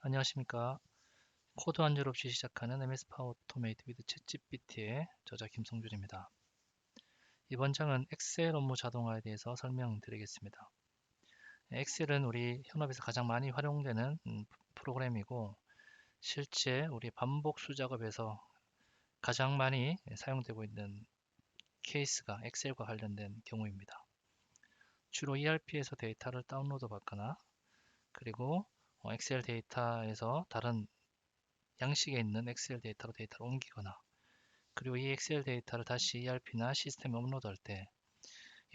안녕하십니까. 코드 한 줄 없이 시작하는 MS 파워 오토메이트 위드 챗GPT의 저자 김성준입니다. 이번 장은 엑셀 업무 자동화에 대해서 설명드리겠습니다. 엑셀은 우리 현업에서 가장 많이 활용되는 프로그램이고 실제 우리 반복 수작업에서 가장 많이 사용되고 있는 케이스가 엑셀과 관련된 경우입니다. 주로 ERP에서 데이터를 다운로드 받거나 그리고 엑셀 데이터에서 다른 양식에 있는 엑셀 데이터로 데이터를 옮기거나 그리고 이 엑셀 데이터를 다시 ERP나 시스템에 업로드할 때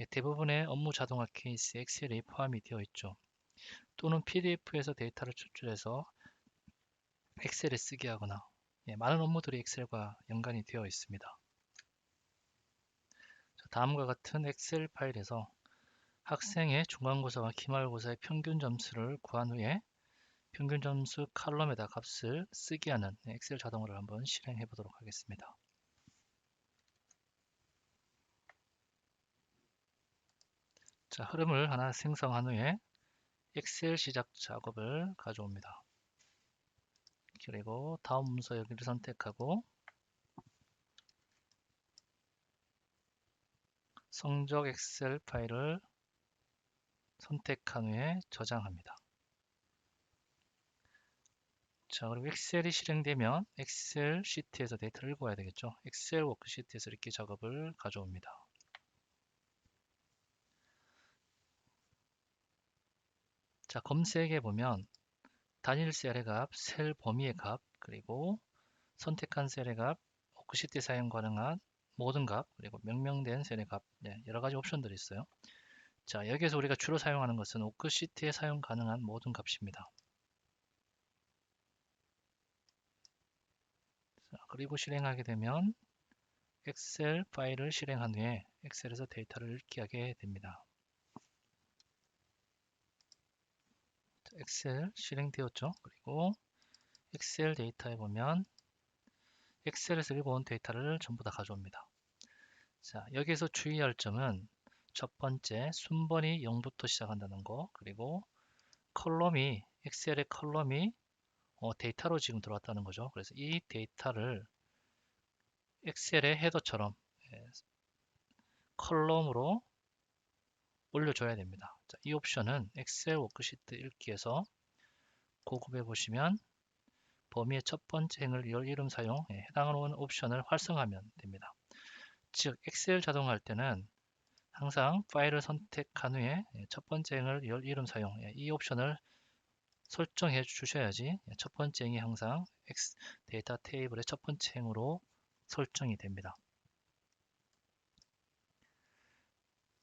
대부분의 업무 자동화 케이스에 엑셀이 포함이 되어 있죠. 또는 PDF에서 데이터를 추출해서 엑셀에 쓰게 하거나 많은 업무들이 엑셀과 연관이 되어 있습니다. 다음과 같은 엑셀 파일에서 학생의 중간고사와 기말고사의 평균 점수를 구한 후에 평균 점수 칼럼에다 값을 쓰게 하는 엑셀 자동화를 한번 실행해 보도록 하겠습니다. 자, 흐름을 하나 생성한 후에 엑셀 시작 작업을 가져옵니다. 그리고 다음 문서 여기를 선택하고 성적 엑셀 파일을 선택한 후에 저장합니다. 자, 그리고 엑셀이 실행되면 엑셀 시트에서 데이터를 읽어야 되겠죠. 엑셀 워크시트에서 이렇게 작업을 가져옵니다. 자, 검색해 보면 단일 셀의 값, 셀 범위의 값, 그리고 선택한 셀의 값, 워크시트에 사용 가능한 모든 값, 그리고 명명된 셀의 값, 여러 가지 옵션들이 있어요. 자, 여기에서 우리가 주로 사용하는 것은 워크시트에 사용 가능한 모든 값입니다. 자, 그리고 실행하게 되면 엑셀 파일을 실행한 후에 엑셀에서 데이터를 읽게 하게 됩니다. 자, 엑셀 실행되었죠. 그리고 엑셀 데이터에 보면 엑셀에서 읽어온 데이터를 전부 다 가져옵니다. 자, 여기에서 주의할 점은 첫 번째 순번이 0부터 시작한다는 거, 그리고 컬럼이 엑셀의 컬럼이 데이터로 지금 들어왔다는 거죠. 그래서 이 데이터를 엑셀의 헤더처럼 컬럼으로 올려줘야 됩니다. 자, 이 옵션은 엑셀 워크시트 읽기에서 고급에 보시면 범위의 첫 번째 행을 열 이름 사용 해당하는 옵션을 활성화하면 됩니다. 즉 엑셀 자동화할 때는 항상 파일을 선택한 후에 첫 번째 행을 열 이름 사용 이 옵션을 설정해 주셔야지 첫 번째 행이 항상 데이터 테이블의 첫 번째 행으로 설정이 됩니다.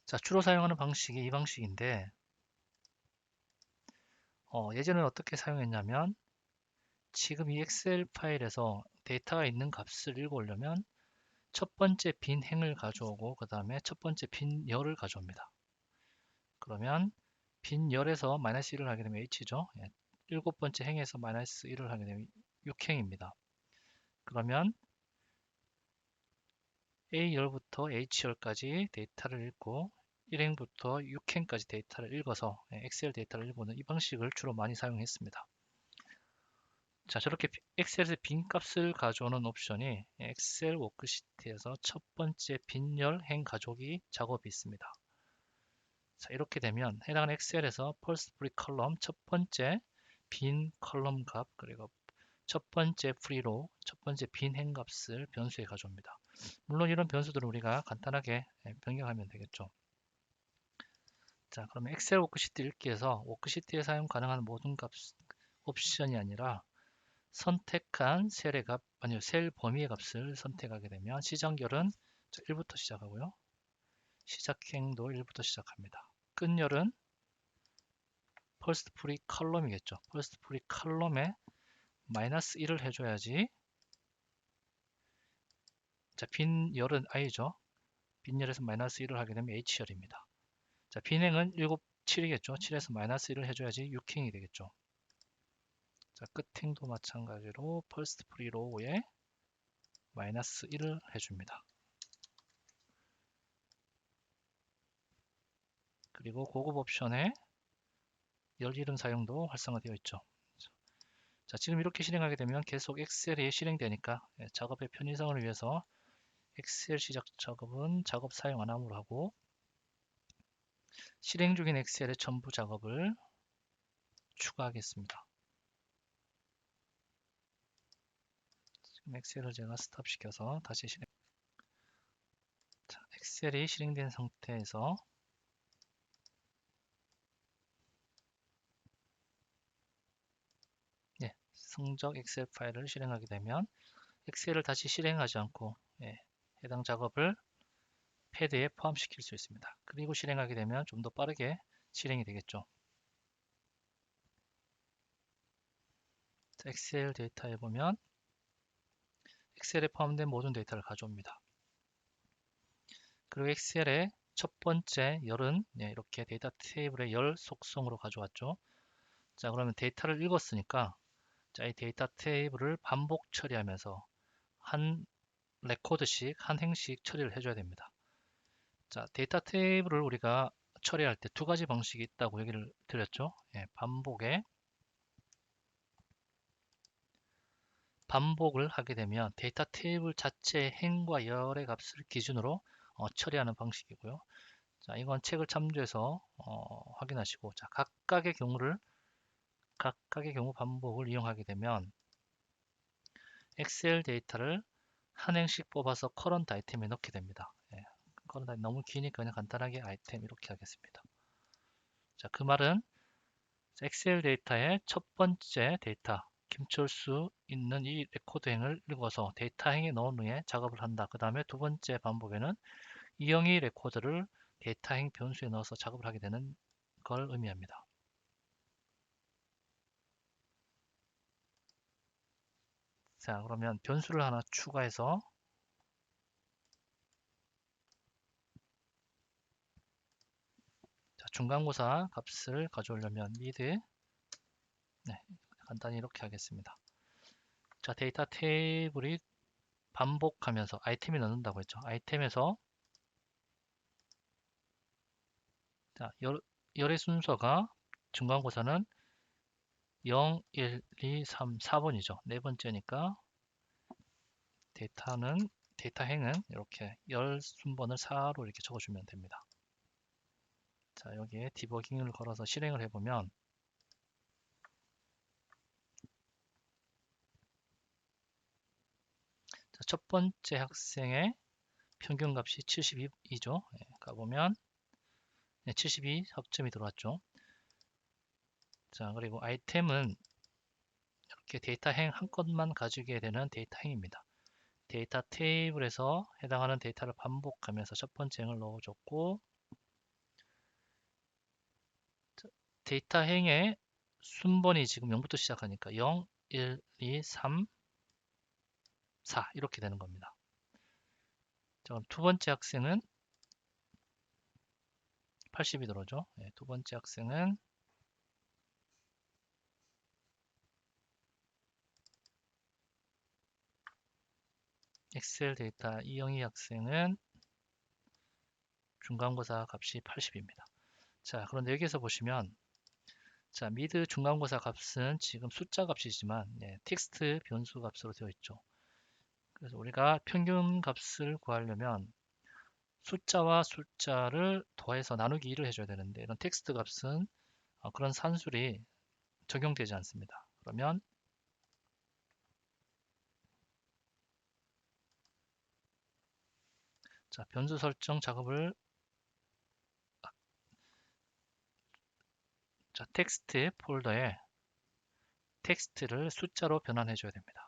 자, 주로 사용하는 방식이 이 방식인데 예전에는 어떻게 사용했냐면 지금 이 엑셀 파일에서 데이터가 있는 값을 읽어오려면 첫 번째 빈 행을 가져오고 그 다음에 첫 번째 빈 열을 가져옵니다. 그러면 빈 열에서 마이너스 1을 하게 되면 h죠. 일곱 번째 행에서 마이너스 1을 하게 되면 6행입니다. 그러면 A열부터 H열까지 데이터를 읽고 1행부터 6행까지 데이터를 읽어서 엑셀 데이터를 읽어오는 이 방식을 주로 많이 사용했습니다. 자, 저렇게 엑셀에서 빈 값을 가져오는 옵션이 엑셀 워크시트에서 첫 번째 빈열 행 가져오기 작업이 있습니다. 자, 이렇게 되면 해당하는 엑셀에서 펄스 프리 컬럼 첫 번째 빈 컬럼 값 그리고 첫 번째 프리로 첫 번째 빈 행 값을 변수에 가져옵니다. 물론 이런 변수들은 우리가 간단하게 변경하면 되겠죠. 자, 그러면 엑셀 워크시트 읽기에서 워크시트에 사용 가능한 모든 값 옵션이 아니라 선택한 셀의 값, 아니요, 셀 범위의 값을 선택하게 되면 시작열은 1부터 시작하고요. 시작행도 1부터 시작합니다. 끝열은 퍼스트 프리 컬럼이겠죠. 퍼스트 프리 컬럼에 마이너스 1을 해줘야지. 자, 빈 열은 i죠. 빈 열에서 마이너스 1을 하게 되면 h열입니다. 자, 빈행은 7이겠죠. 7에서 마이너스 1을 해줘야지 6행이 되겠죠. 자, 끝행도 마찬가지로 퍼스트 프리 로우에 마이너스 1을 해줍니다. 그리고 고급 옵션에 열 이름 사용도 활성화되어 있죠. 자, 지금 이렇게 실행하게 되면 계속 엑셀이 실행되니까 작업의 편의성을 위해서 엑셀 시작 작업은 작업 사용 안 함으로 하고 실행 중인 엑셀의 첨부 작업을 추가하겠습니다. 지금 엑셀을 제가 스탑시켜서 다시 실행. 자, 엑셀이 실행된 상태에서 성적 엑셀 파일을 실행하게 되면 엑셀을 다시 실행하지 않고 해당 작업을 패드에 포함시킬 수 있습니다. 그리고 실행하게 되면 좀 더 빠르게 실행이 되겠죠. 자, 엑셀 데이터에 보면 엑셀에 포함된 모든 데이터를 가져옵니다. 그리고 엑셀의 첫 번째 열은 이렇게 데이터 테이블의 열 속성으로 가져왔죠. 자, 그러면 데이터를 읽었으니까 자, 이 데이터 테이블을 반복 처리하면서 한 레코드씩 한 행씩 처리를 해줘야 됩니다. 자, 데이터 테이블을 우리가 처리할 때 두 가지 방식이 있다고 얘기를 드렸죠. 반복을 하게 되면 데이터 테이블 자체의 행과 열의 값을 기준으로 처리하는 방식이고요. 자, 이건 책을 참조해서 확인하시고, 자, 각각의 경우 반복을 이용하게 되면 엑셀 데이터를 한 행씩 뽑아서 커런트 아이템에 넣게 됩니다. 커런트 아이템 너무 기니까 그냥 간단하게 아이템 이렇게 하겠습니다. 자, 그 말은 엑셀 데이터의 첫 번째 데이터 김치할 수 있는 이 레코드 행을 읽어서 데이터 행에 넣은 후에 작업을 한다. 그 다음에 두 번째 반복에는 이영희 레코드를 데이터 행 변수에 넣어서 작업을 하게 되는 걸 의미합니다. 자, 그러면 변수를 하나 추가해서 자, 중간고사 값을 가져오려면 mid 간단히 이렇게 하겠습니다. 자, 데이터 테이블이 반복하면서 아이템이 넣는다고 했죠. 아이템에서 자, 열의 순서가 중간고사는 0, 1, 2, 3, 4번이죠. 네 번째니까 데이터 행은 이렇게 열 순번을 4로 이렇게 적어주면 됩니다. 자, 여기에 디버깅을 걸어서 실행을 해보면 자, 첫 번째 학생의 평균값이 72죠. 가보면 72 학점이 들어왔죠. 자, 그리고 아이템은 이렇게 데이터 행 한 건만 가지게 되는 데이터 행입니다. 데이터 테이블에서 해당하는 데이터를 반복하면서 첫 번째 행을 넣어줬고 데이터 행의 순번이 지금 0부터 시작하니까 0, 1, 2, 3, 4 이렇게 되는 겁니다. 자, 그럼 두 번째 학생은 80이 들어오죠. 두 번째 학생은 엑셀 데이터 이영희 학생은 중간고사 값이 80입니다. 자, 그런데 여기에서 보시면 자, 미드 중간고사 값은 지금 숫자 값이지만 텍스트 변수 값으로 되어 있죠. 그래서 우리가 평균 값을 구하려면 숫자와 숫자를 더해서 나누기 2를 해줘야 되는데 이런 텍스트 값은 그런 산술이 적용되지 않습니다. 그러면 자, 변수 설정 작업을 자, 텍스트 폴더에 텍스트를 숫자로 변환해 줘야 됩니다.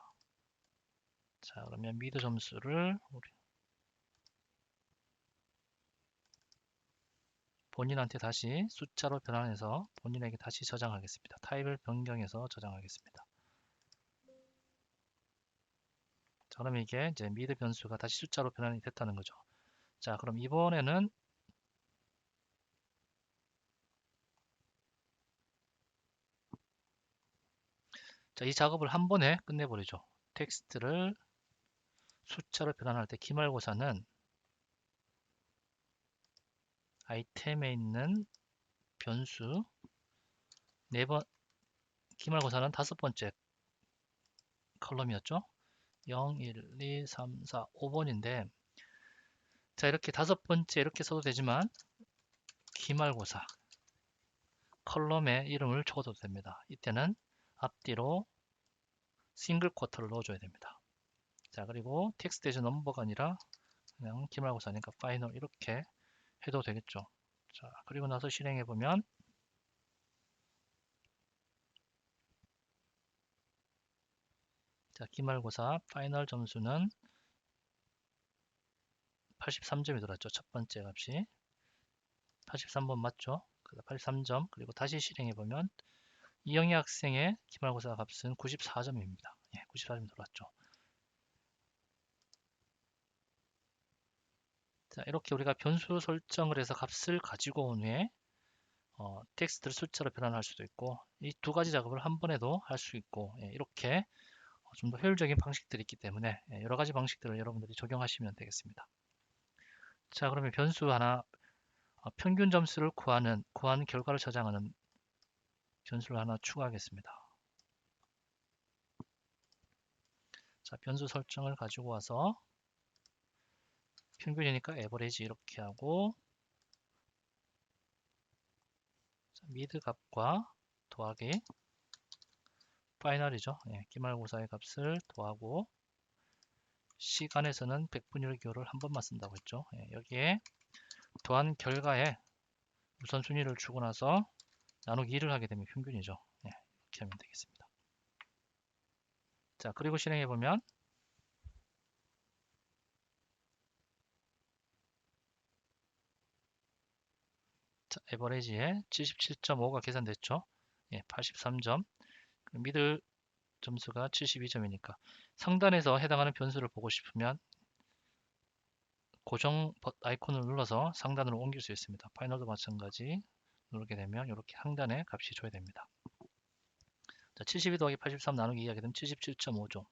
자, 그러면 미드 점수를 본인한테 다시 숫자로 변환해서 본인에게 다시 저장하겠습니다. 타입을 변경해서 저장하겠습니다. 자, 그럼 이게 이제 미드 변수가 다시 숫자로 변환이 됐다는 거죠. 자, 그럼 이번에는 자, 이 작업을 한 번에 끝내버리죠. 텍스트를 숫자로 변환할 때 기말고사는 아이템에 있는 변수 4번 기말고사는 5번째 컬럼이었죠. 0, 1, 2, 3, 4, 5번인데 자 이렇게 다섯 번째 이렇게 써도 되지만 기말고사 컬럼에 이름을 적어도 됩니다. 이때는 앞뒤로 싱글 쿼터를 넣어줘야 됩니다. 자 그리고 텍스트 에즈 넘버가 아니라 그냥 기말고사니까 파이널 이렇게 해도 되겠죠. 자 그리고 나서 실행해 보면 자 기말고사 파이널 점수는 83점이 들었죠. 첫 번째 값이 83번 맞죠? 83점 그리고 다시 실행해 보면 이영희 학생의 기말고사 값은 94점입니다. 예, 94점 들어왔죠. 자, 이렇게 우리가 변수 설정을 해서 값을 가지고 온 후에 텍스트를 숫자로 변환할 수도 있고 이 두 가지 작업을 한 번에도 할 수 있고 예, 이렇게 좀 더 효율적인 방식들이 있기 때문에 예, 여러 가지 방식들을 여러분들이 적용하시면 되겠습니다. 자, 그러면 변수 하나 평균 점수를 구한 결과를 저장하는 변수를 하나 추가하겠습니다. 자, 변수 설정을 가지고 와서 평균이니까 에버리지 이렇게 하고 자, 미드 값과 더하기 파이널이죠. 예, 기말고사의 값을 더하고 시간에서는 100분율 기호를 한 번만 쓴다고 했죠. 예, 여기에 더한 결과에 우선순위를 주고 나서 나누기 2를 하게 되면 평균이죠. 예, 이렇게 하면 되겠습니다. 자, 그리고 실행해 보면 자, 에버리지에 77.5가 계산됐죠. 예, 83점. 미들 점수가 72점이니까 상단에서 해당하는 변수를 보고 싶으면 고정 아이콘을 눌러서 상단으로 옮길 수 있습니다. 파이널도 마찬가지 누르게 되면 이렇게 상단에 값이 줘야 됩니다. 자, 72 더하기 83 나누기 2 하게 되면 77.5죠.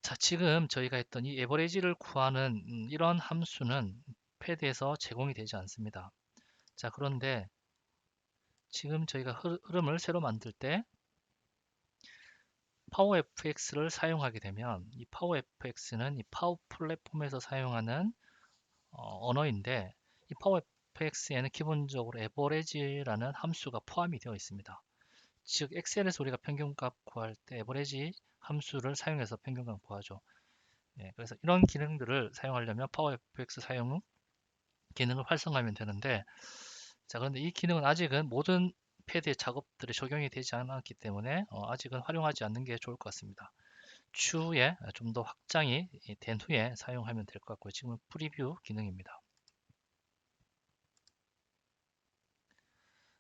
자, 지금 저희가 했던 이 에버리지를 구하는 이런 함수는 패드에서 제공이 되지 않습니다. 자, 그런데 지금 저희가 흐름을 새로 만들 때 파워FX를 사용하게 되면 이 파워FX는 이 파워 플랫폼에서 사용하는 언어인데 이 파워FX에는 기본적으로 에버리지라는 함수가 포함이 되어 있습니다. 즉 엑셀에서 우리가 평균값 구할 때 에버리지 함수를 사용해서 평균값 구하죠. 예, 그래서 이런 기능들을 사용하려면 파워FX 사용 기능을 활성화하면 되는데 자 그런데 이 기능은 아직은 모든 패드의 작업들이 적용이 되지 않았기 때문에 아직은 활용하지 않는 게 좋을 것 같습니다. 추후에 좀 더 확장이 된 후에 사용하면 될 것 같고요. 지금은 프리뷰 기능입니다.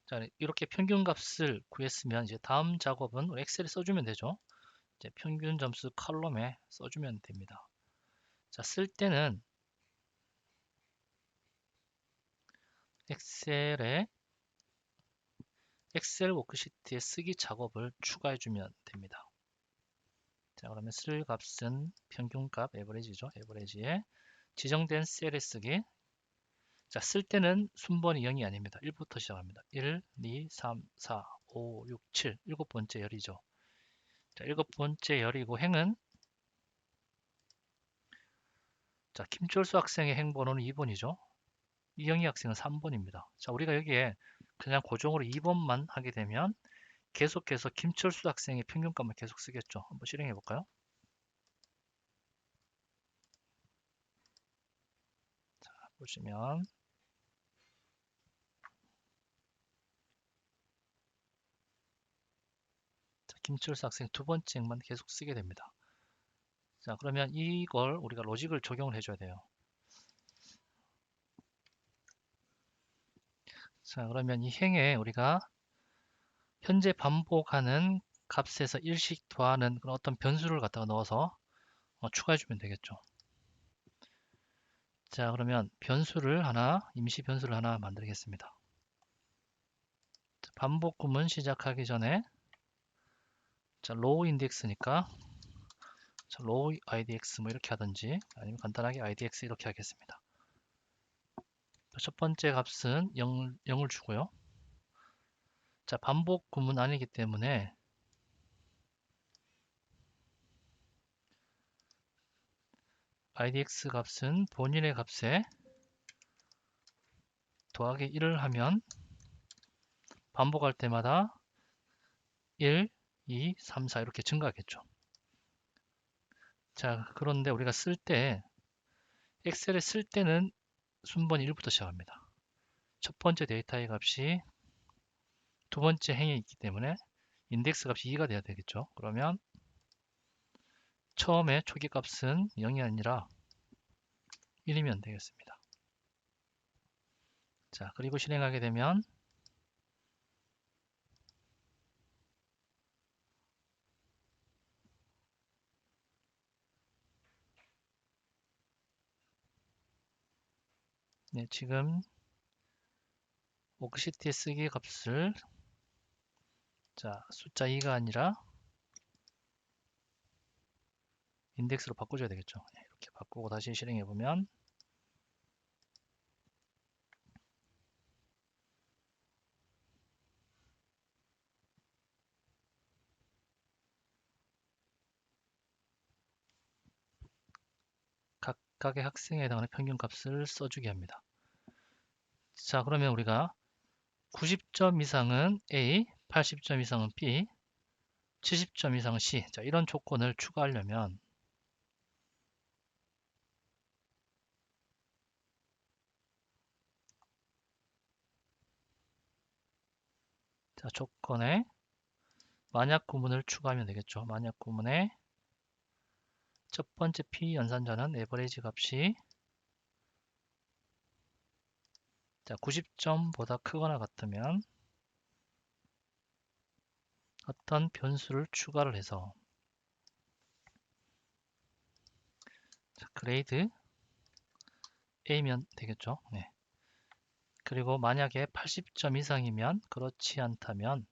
자, 이렇게 평균값을 구했으면 이제 다음 작업은 엑셀에 써주면 되죠. 이제 평균 점수 컬럼에 써주면 됩니다. 자, 쓸 때는 엑셀에 엑셀 워크시트에 쓰기 작업을 추가해주면 됩니다. 자, 그러면 쓸 값은 평균값 에버리지죠. 에버리지에 지정된 셀에 쓰기. 자, 쓸 때는 순번이 0이 아닙니다. 1부터 시작합니다. 1, 2, 3, 4, 5, 6, 7. 일곱 번째 열이죠. 자, 일곱 번째 열이고 행은 자, 김철수 학생의 행 번호는 2번이죠. 이영희 학생은 3번입니다. 자, 우리가 여기에 그냥 고정으로 2번만 하게 되면 계속해서 김철수 학생의 평균값만 계속 쓰겠죠. 한번 실행해 볼까요? 자, 보시면 자, 김철수 학생 두 번째 행만 계속 쓰게 됩니다. 자, 그러면 이걸 우리가 로직을 적용을 해줘야 돼요. 자, 그러면 이 행에 우리가 현재 반복하는 값에서 일씩 더하는 그런 어떤 변수를 갖다가 넣어서 추가해주면 되겠죠. 자, 그러면 임시 변수를 하나 만들겠습니다. 자, 반복 구문 시작하기 전에 자, 로우 인덱스니까 자, 로우 idx 뭐 이렇게 하든지 아니면 간단하게 idx 이렇게 하겠습니다. 첫 번째 값은 0을 주고요. 자, 반복 구문 아니기 때문에 idx 값은 본인의 값에 더하기 1을 하면 반복할 때마다 1, 2, 3, 4 이렇게 증가하겠죠. 자, 그런데 우리가 엑셀에 쓸 때는 순번이 1부터 시작합니다. 첫 번째 데이터의 값이 두 번째 행에 있기 때문에 인덱스 값이 2가 돼야 되겠죠. 그러면 처음에 초기 값은 0이 아니라 1이면 되겠습니다. 자, 그리고 실행하게 되면 네, 지금 워크시트에 쓰기 값을 자, 숫자 2가 아니라 인덱스로 바꿔줘야 되겠죠. 네, 이렇게 바꾸고 다시 실행해 보면 각각의 학생에 해당하는 평균 값을 써주게 합니다. 자, 그러면 우리가 90점 이상은 A, 80점 이상은 B, 70점 이상은 C. 자, 이런 조건을 추가하려면 자, 조건에 만약 구문을 추가하면 되겠죠. 만약 구문에 첫 번째 P 연산자는 에버리지 값이 자, 90점보다 크거나 같으면 어떤 변수를 추가를 해서 자, 그레이드 A면 되겠죠. 네. 그리고 만약에 80점 이상이면 그렇지 않다면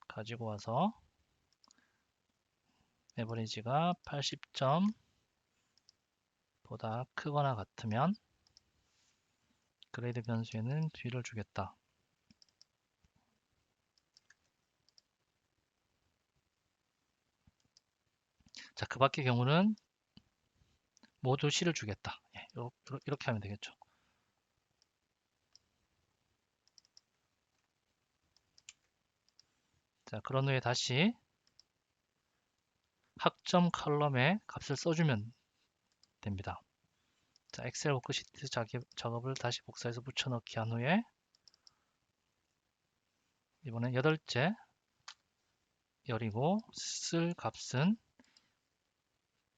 가지고 와서 에버리지가 80점보다 크거나 같으면 그레이드 변수에는 뒤를 주겠다. 자, 그 밖의 경우는 모두 C를 주겠다. 예, 이렇게 하면 되겠죠. 자, 그런 후에 다시 학점 칼럼에 값을 써주면 됩니다. 자, 엑셀 워크시트 작업을 다시 복사해서 붙여넣기 한 후에 이번엔 8째 열이고 쓸 값은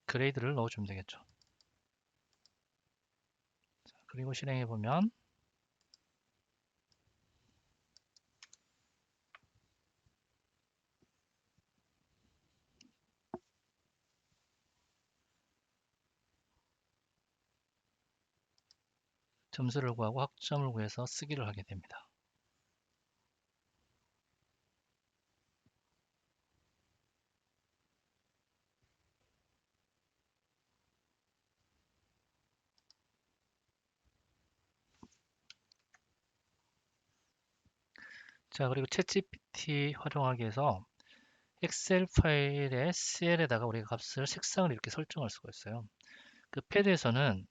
그레이드를 넣어주면 되겠죠. 자, 그리고 실행해 보면 점수를 구하고 학점을 구해서 쓰기를 하게 됩니다. 자, 그리고 챗GPT 활용하기 위해서 엑셀 파일의 CL에다가 우리가 값을 색상을 이렇게 설정할 수가 있어요. 그 패드에서는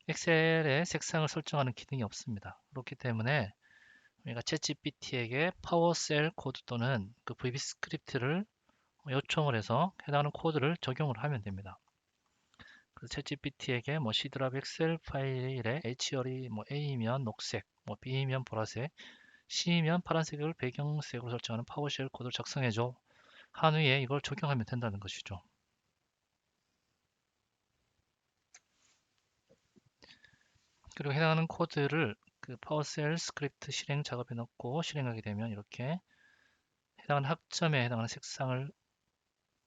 엑셀에 색상을 설정하는 기능이 없습니다. 그렇기 때문에 우리가 챗GPT에게 파워셀 코드 또는 그 VB 스크립트를 요청을 해서 해당하는 코드를 적용을 하면 됩니다. 그래서 챗GPT에게 뭐 C드랍 엑셀 파일에 H열이 뭐 A면 녹색, 뭐 B면 보라색, C면 파란색을 배경색으로 설정하는 파워쉘 코드를 작성해줘 한 후에 이걸 적용하면 된다는 것이죠. 그리고 해당하는 코드를 그 파워셀 스크립트 실행 작업에 넣고 실행하게 되면 이렇게 해당하는 학점에 해당하는 색상을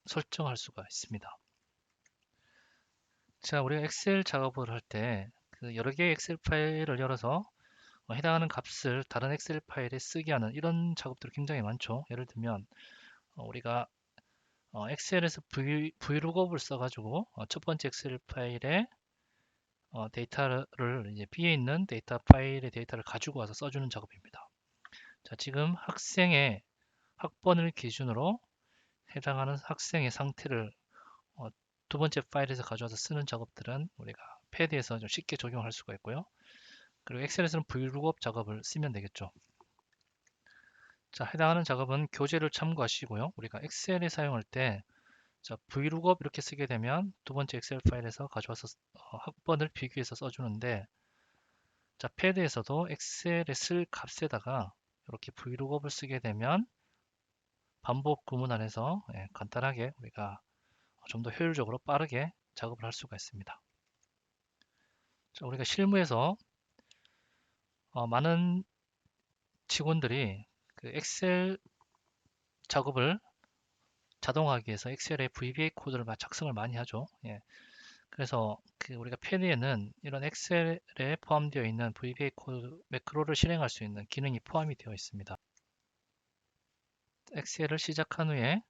설정할 수가 있습니다. 자, 우리가 엑셀 작업을 할 때 그 여러 개의 엑셀 파일을 열어서 해당하는 값을 다른 엑셀 파일에 쓰게 하는 이런 작업들이 굉장히 많죠. 예를 들면 우리가 엑셀에서 vlookup을 써가지고 첫 번째 엑셀 파일에 데이터를 이제 B에 있는 데이터 파일의 데이터를 가지고 와서 써주는 작업입니다. 자, 지금 학생의 학번을 기준으로 해당하는 학생의 상태를 두 번째 파일에서 가져와서 쓰는 작업들은 우리가 패드에서 좀 쉽게 적용할 수가 있고요. 그리고 엑셀에서는 VLOOKUP 작업을 쓰면 되겠죠. 자, 해당하는 작업은 교재를 참고하시고요. 우리가 엑셀에 사용할 때 자, VLOOKUP 이렇게 쓰게 되면 두 번째 엑셀 파일에서 가져와서 학번을 비교해서 써주는데 자, 패드에서도 엑셀에 쓸 값에다가 이렇게 VLOOKUP을 쓰게 되면 반복 구문 안에서 간단하게 우리가 좀 더 효율적으로 빠르게 작업을 할 수가 있습니다. 자, 우리가 실무에서 많은 직원들이 그 엑셀 작업을 자동화하기 위해서 엑셀에 VBA 코드를 작성을 많이 하죠. 예. 그래서 그 우리가 패드에는 이런 엑셀에 포함되어 있는 VBA 코드 매크로를 실행할 수 있는 기능이 포함이 되어 있습니다. 엑셀을 시작한 후에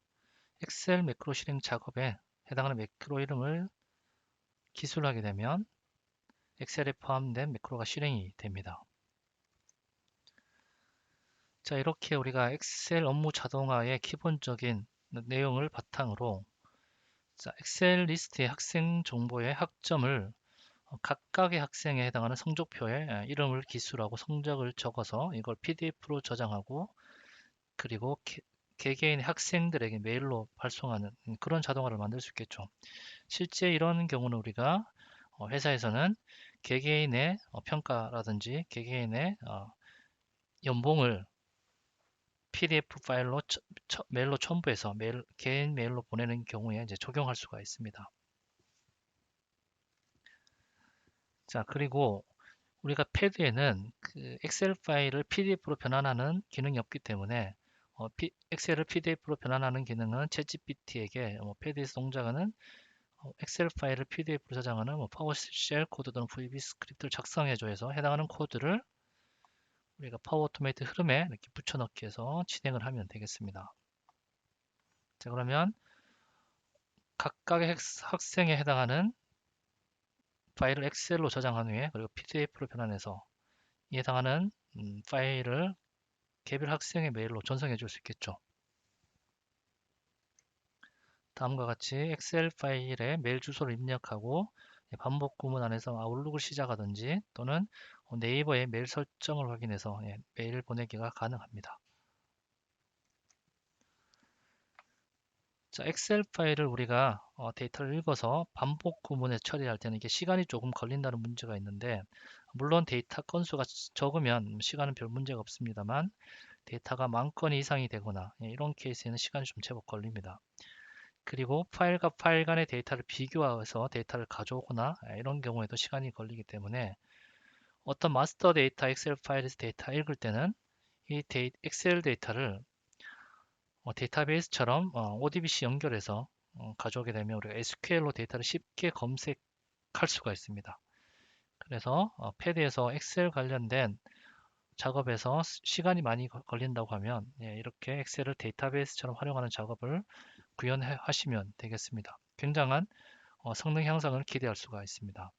엑셀 매크로 실행 작업에 해당하는 매크로 이름을 기술하게 되면 엑셀에 포함된 매크로가 실행이 됩니다. 자, 이렇게 우리가 엑셀 업무 자동화의 기본적인 내용을 바탕으로 자, 엑셀 리스트의 학생 정보의 학점을 각각의 학생에 해당하는 성적표에 이름을 기술하고 성적을 적어서 이걸 PDF로 저장하고 그리고 개개인의 학생들에게 메일로 발송하는 그런 자동화를 만들 수 있겠죠. 실제 이런 경우는 우리가 회사에서는 개개인의 평가라든지 개개인의 연봉을 PDF 파일로 메일로 첨부해서 개인 메일로 보내는 경우에 이제 적용할 수가 있습니다. 자, 그리고 우리가 패드에는 그 엑셀 파일을 PDF로 변환하는 기능이 없기 때문에 엑셀을 PDF로 변환하는 기능은 챗GPT에게 패드에서 동작하는 엑셀 파일을 PDF로 저장하는 파워쉘 코드 또는 VB 스크립트를 작성해줘 해서 해당하는 코드를 우리가 파워 오토메이트 흐름에 이렇게 붙여넣기 해서 진행을 하면 되겠습니다. 자, 그러면 각각의 학생에 해당하는 파일을 엑셀로 저장한 후에 그리고 PDF로 변환해서 이에 해당하는 파일을 개별 학생의 메일로 전송해 줄 수 있겠죠. 다음과 같이 엑셀 파일에 메일 주소를 입력하고 반복 구문 안에서 아웃룩을 시작하든지 또는 네이버의 메일 설정을 확인해서 메일 보내기가 가능합니다. 자, 엑셀 파일을 우리가 데이터를 읽어서 반복 구문에 처리할 때는 이게 시간이 조금 걸린다는 문제가 있는데 물론 데이터 건수가 적으면 시간은 별 문제가 없습니다만 데이터가 만 건 이상이 되거나 이런 케이스에는 시간이 좀 제법 걸립니다. 그리고 파일과 파일 간의 데이터를 비교해서 데이터를 가져오거나 이런 경우에도 시간이 걸리기 때문에 어떤 마스터 데이터 엑셀 파일에서 데이터 읽을 때는 이 엑셀 데이터를 데이터베이스처럼 ODBC 연결해서 가져오게 되면 우리가 SQL로 데이터를 쉽게 검색할 수가 있습니다. 그래서 패드에서 엑셀 관련된 작업에서 시간이 많이 걸린다고 하면 이렇게 엑셀을 데이터베이스처럼 활용하는 작업을 구현하시면 되겠습니다. 굉장한 성능 향상을 기대할 수가 있습니다.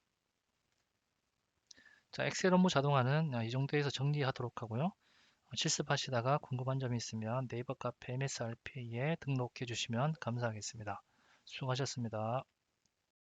자, 엑셀 업무 자동화는 이 정도에서 정리하도록 하고요. 실습하시다가 궁금한 점이 있으면 네이버 카페 MSRP에 등록해 주시면 감사하겠습니다. 수고하셨습니다.